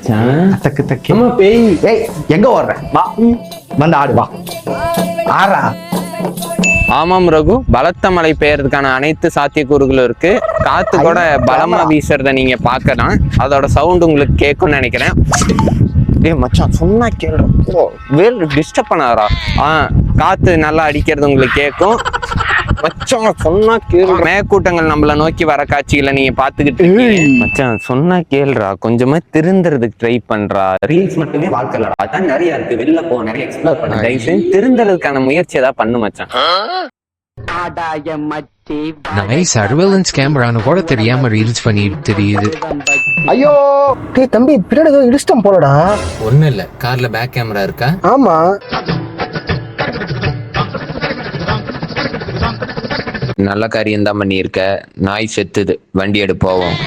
மச்சான். தக்கு தக்கு. அம்மா பேய். ஏய் எங்க ஓடுற? வா வந்து ஆடு வா. ஆறா. ஆமாம் ரகு, பலத்த மழை பெய்யறதுக்கான அனைத்து சாத்தியக்கூறுகளும் இருக்கு. காத்து கூட பலமா வீசுறத நீங்க பார்க்கலாம். அதோட சவுண்ட் உங்களுக்கு கேட்கும்னு நினைக்கிறேன். ஏய் மச்சான் சொன்னா கேளு, வேறு டிஸ்டர்ப் பண்ணாரா? காத்து நல்லா அடிக்கிறது உங்களுக்கு கேட்கும். மச்சான் சொன்னா கேளு. மேகக்கூட்டங்கள் நம்மள நோக்கி வர காட்சிகளை நீங்க பாத்துக்கிட்டு இருக்கீங்க. மச்சான் சொன்னா கேளுடா, கொஞ்சமா திருந்துறதுக்கு ட்ரை பண்றா. ரீல்ஸ் மட்டுமே வாழ்க்கலடா, அதான் நிறைய இருக்கு. வெளில போ, நிறைய எக்ஸ்ப்ளோர் பண்ண. தயவு செஞ்சு திருந்துறதுக்கான முயற்சி ஏதாவது பண்ணு மச்சான். நாய் சர்வேலன்ஸ் கேமரான்னு கூட தெரியாம ரீல்ஸ் பண்ணிட்டு தெரியுது. ஐயோ டேய் தம்பி, பின்னாடி ஏதோ இடிச்சிட்டோம் போலடா. ஒண்ணும் இல்ல, கார்ல பேக் கேமரா இருக்கா? ஆமா. நல்ல காரியம் தான் பண்ணியிருக்க. நாய் செத்துது, வண்டி எடு போவோம்.